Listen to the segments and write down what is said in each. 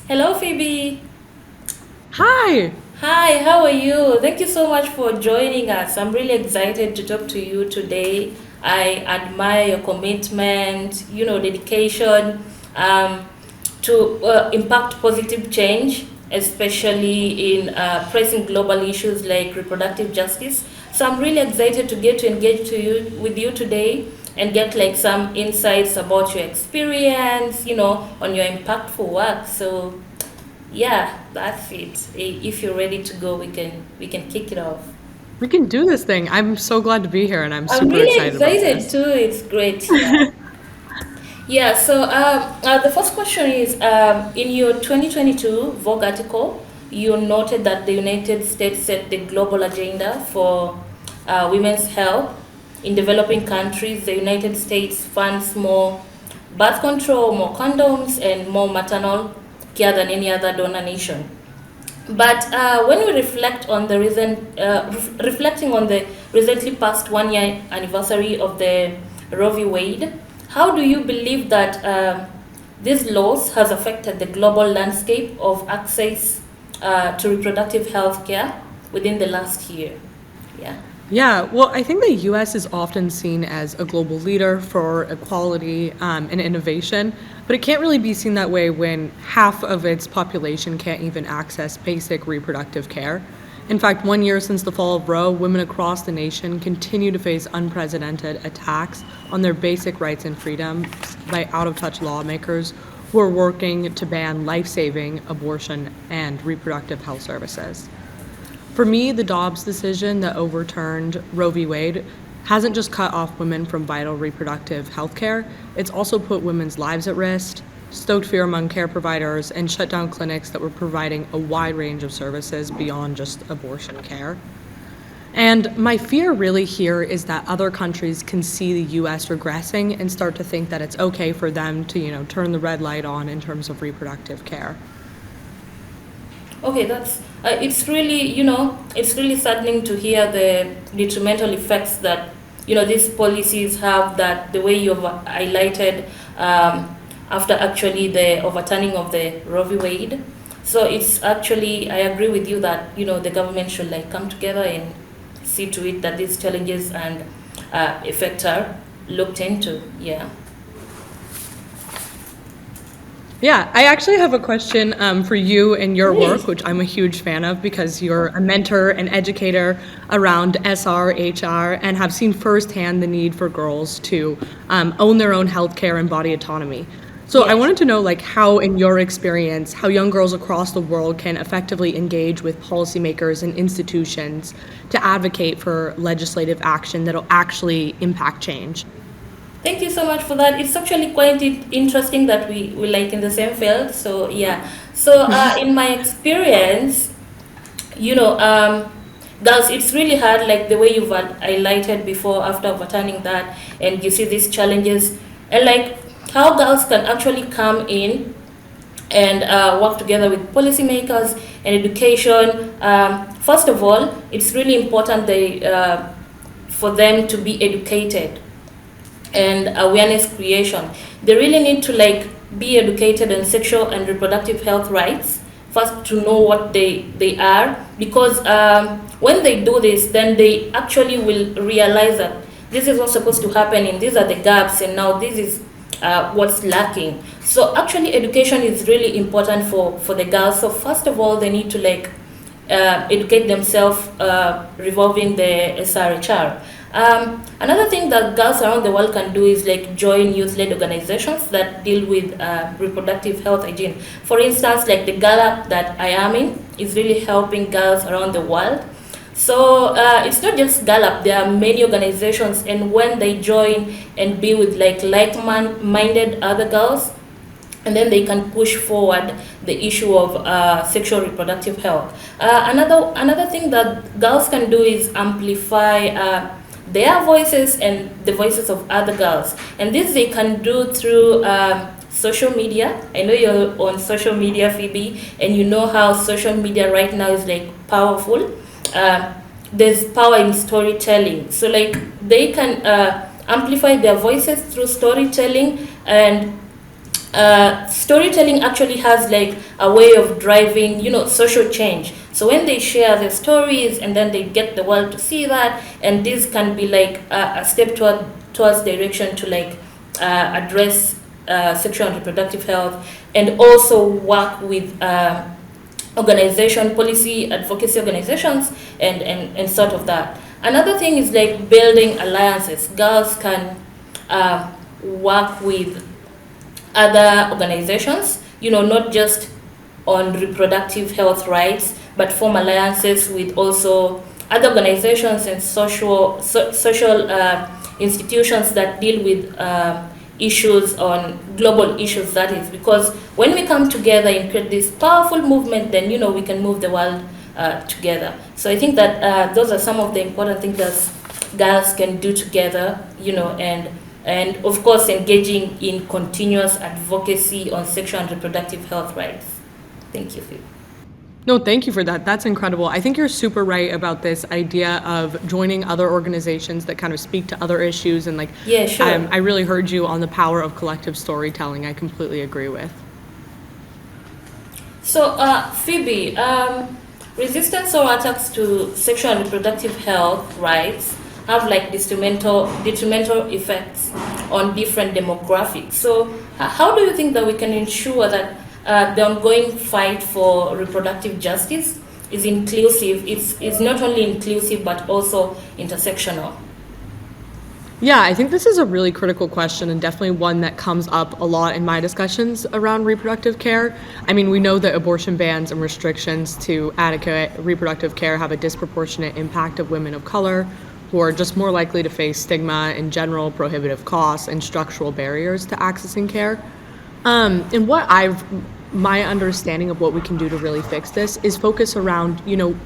Hello, Phoebe. Hi. Hi, how are you? Thank you so much for joining us. I'm really excited to talk to you today. I admire your commitment, dedication um, to impact positive change, especially in pressing global issues like reproductive justice. So I'm really excited to get to engage with you today and get like some insights about your experience, on your impactful work. So yeah, that's it. If you're ready to go, we can kick it off. We can do this thing. I'm so glad to be here and I'm I'm super really excited about excited this. too. It's great. Yeah. Yeah. So the first question is in your 2022 Vogue article, you noted that the United States set the global agenda for women's health. In developing countries, the United States funds more birth control, more condoms, and more maternal care than any other donor nation. But when we reflect on the reflecting on the recently past 1 year anniversary of the Roe v. Wade, how do you believe that these laws has affected the global landscape of access to reproductive health care within the last year? Yeah. Yeah, well, I think the US is often seen as a global leader for equality and innovation, but it can't really be seen that way when half of its population can't even access basic reproductive care. In fact, 1 year since the fall of Roe, women across the nation continue to face unprecedented attacks on their basic rights and freedoms by out of touch lawmakers who are working to ban life saving abortion and reproductive health services. For me, the Dobbs decision that overturned Roe v. Wade hasn't just cut off women from vital reproductive health care, it's also put women's lives at risk, stoked fear among care providers, and shut down clinics that were providing a wide range of services beyond just abortion care. And my fear really here is that other countries can see the US regressing and start to think that it's okay for them to, turn the red light on in terms of reproductive care. Okay, that's it's really saddening to hear the detrimental effects that these policies have. That the way you've highlighted after actually the overturning of the Roe v. Wade. So it's actually, I agree with you that the government should like come together and see to it that these challenges and effects are looked into. Yeah. Yeah, I actually have a question for you and your work, Please. which I'm a huge fan of because you're a mentor and educator around SRHR and have seen firsthand the need for girls to own their own healthcare and body autonomy. So I Yes. wanted to know, like, how, in your experience, how young girls across the world can effectively engage with policymakers and institutions to advocate for legislative action that'll actually impact change. Thank you so much for that. It's actually quite interesting that we like in the same field. So yeah. So in my experience, you know, um, girls, it's really hard. Like the way you've highlighted before, after overturning that, and you see these challenges, and like how girls can actually come in and work together with policymakers and education. First of all, it's really important for them to be educated and awareness creation. They really need to like be educated on sexual and reproductive health rights first to know what they are, because when they do this, then they actually will realize that this is what's supposed to happen and these are the gaps, and now this is what's lacking. So actually education is really important for the girls. So first of all, they need to like educate themselves revolving the SRHR. Another thing that girls around the world can do is like join youth-led organizations that deal with reproductive health hygiene. For instance, like the gala that I am in is really helping girls around the world. So it's not just Gallup, there are many organizations, and when they join and be with like-minded other girls, and then they can push forward the issue of sexual reproductive health. Another thing that girls can do is amplify their voices and the voices of other girls, and this they can do through social media. I know you're on social media, Phoebe, and you know how social media right now is like powerful. There's power in storytelling, so like they can amplify their voices through storytelling, and storytelling actually has like a way of driving, social change. So when they share their stories and then they get the world to see that, and this can be like a step towards direction to like address sexual and reproductive health, and also work with policy advocacy organizations, and sort of that. Another thing is like building alliances. Girls can work with other organizations, not just on reproductive health rights, but form alliances with also other organizations and social institutions that deal with issues on global issues, that is, because when we come together and create this powerful movement, then we can move the world together. So I think that those are some of the important things that girls can do together, and of course engaging in continuous advocacy on sexual and reproductive health rights. Thank you, Phoebe. No, thank you for that. That's incredible. I think you're super right about this idea of joining other organizations that kind of speak to other issues, and like, Yeah, sure. I really heard you on the power of collective storytelling. I completely agree with. So, Phoebe, resistance or attacks to sexual and reproductive health rights have like detrimental effects on different demographics. So, how do you think that we can ensure that the ongoing fight for reproductive justice is inclusive? It's not only inclusive but also intersectional. Yeah, I think this is a really critical question, and definitely one that comes up a lot in my discussions around reproductive care. I mean, we know that abortion bans and restrictions to adequate reproductive care have a disproportionate impact of women of color, who are just more likely to face stigma in general, prohibitive costs, and structural barriers to accessing care. And my understanding of what we can do to really fix this is focus around,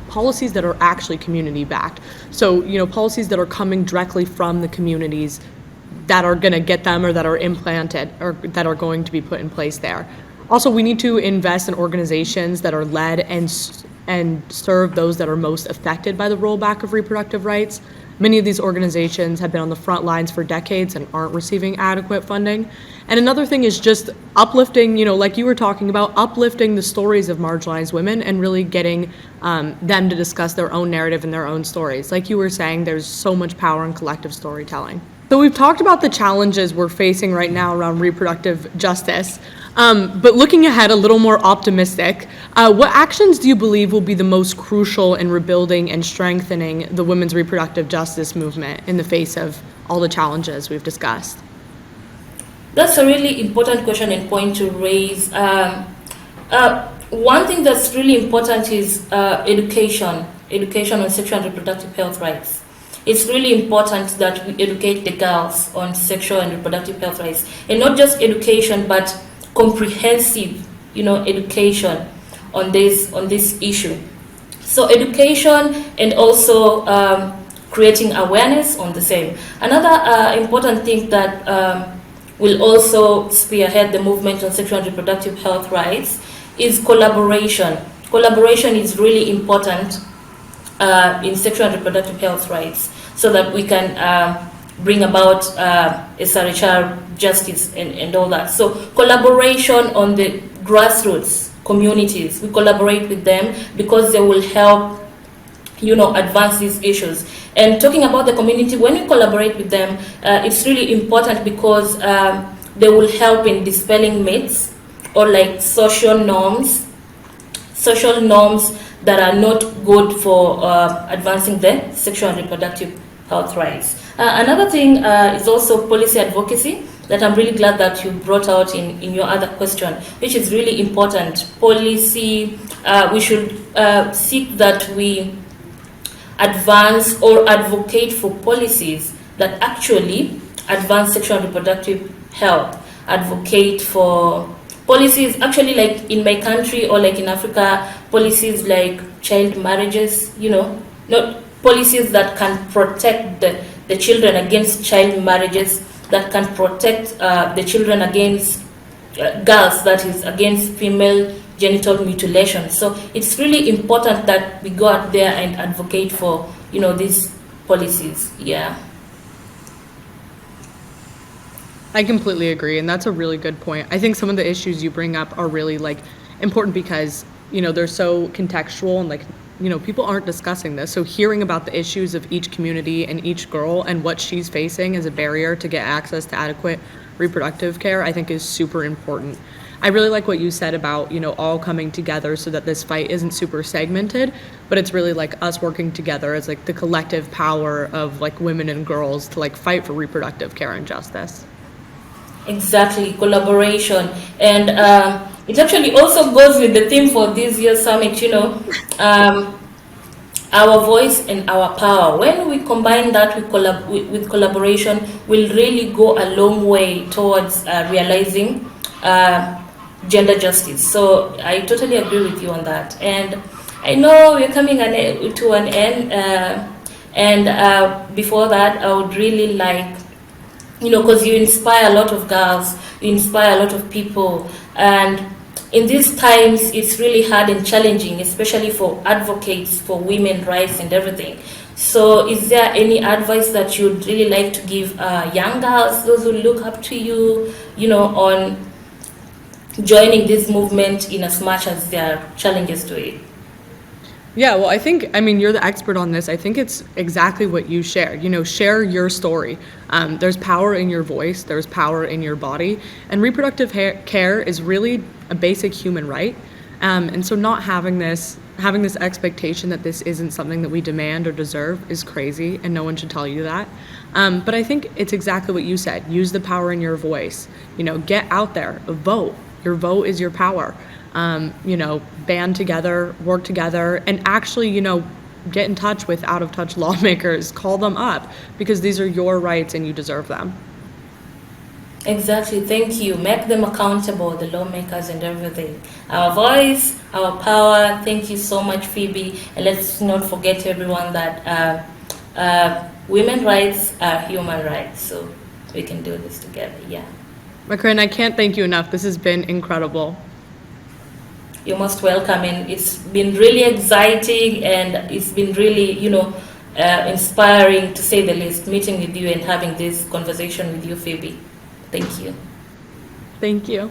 policies that are actually community backed. So, policies that are coming directly from the communities that are going to get them, or that are implanted, or that are going to be put in place there. Also, we need to invest in organizations that are led and serve those that are most affected by the rollback of reproductive rights. Many of these organizations have been on the front lines for decades and aren't receiving adequate funding. And another thing is just uplifting, like you were talking about, uplifting the stories of marginalized women and really getting them to discuss their own narrative and their own stories. Like you were saying, there's so much power in collective storytelling. So we've talked about the challenges we're facing right now around reproductive justice, but looking ahead a little more optimistic, what actions do you believe will be the most crucial in rebuilding and strengthening the women's reproductive justice movement in the face of all the challenges we've discussed? That's a really important question and point to raise. One thing that's really important is education on sexual and reproductive health rights. It's really important that we educate the girls on sexual and reproductive health rights, and not just education, but comprehensive, education on this issue. So education, and also creating awareness on the same. Another important thing that will also spearhead the movement on sexual and reproductive health rights is collaboration. Collaboration is really important in sexual and reproductive health rights, so that we can bring about SRHR justice and all that. So collaboration on the grassroots communities, we collaborate with them because they will help advance these issues. And talking about the community, when we collaborate with them, it's really important because they will help in dispelling myths or like social norms that are not good for advancing the sexual and reproductive health rights. Another thing is also policy advocacy that I'm really glad that you brought out in your other question, which is really important. Policy, we should seek that we advance or advocate for policies that actually advance sexual and reproductive health. Advocate for policies, actually, like in my country or like in Africa, policies like child marriages, not policies that can protect the children against child marriages, that can protect the children against girls, that is, against female genital mutilation. So it's really important that we go out there and advocate for, these policies. Yeah. I completely agree, and that's a really good point. I think some of the issues you bring up are really like important because, they're so contextual and like, people aren't discussing this. So hearing about the issues of each community and each girl and what she's facing as a barrier to get access to adequate reproductive care, I think is super important. I really like what you said about, all coming together so that this fight isn't super segmented, but it's really like us working together as like the collective power of like women and girls to like fight for reproductive care and justice. Exactly, collaboration. And it actually also goes with the theme for this year's summit, um, our voice and our power. When we combine that with collaboration, will really go a long way towards realizing gender justice. So I totally agree with you on that. And I know we're coming to an end. And before that, I would really like, because you inspire a lot of girls, you inspire a lot of people, and in these times it's really hard and challenging, especially for advocates for women rights and everything. So is there any advice that you'd really like to give young girls, those who look up to you, on joining this movement in as much as there are challenges to it? Yeah, well, you're the expert on this. I think it's exactly what you shared. Share your story. There's power in your voice, there's power in your body, and reproductive care is really a basic human right. And so not having this expectation that this isn't something that we demand or deserve is crazy, and no one should tell you that. But I think it's exactly what you said. Use the power in your voice. Get out there, vote. Your vote is your power. Band together, work together, and actually, get in touch with out of touch lawmakers, call them up, because these are your rights and you deserve them. Exactly, thank you. Make them accountable, the lawmakers and everything. Our voice, our power. Thank you so much, Phoebe. And let's not forget, everyone, that women's rights are human rights. So we can do this together, yeah. Mackrine, I can't thank you enough. This has been incredible. You're most welcome, and it's been really exciting, and it's been really, inspiring, to say the least, meeting with you and having this conversation with you, Phoebe. Thank you. Thank you.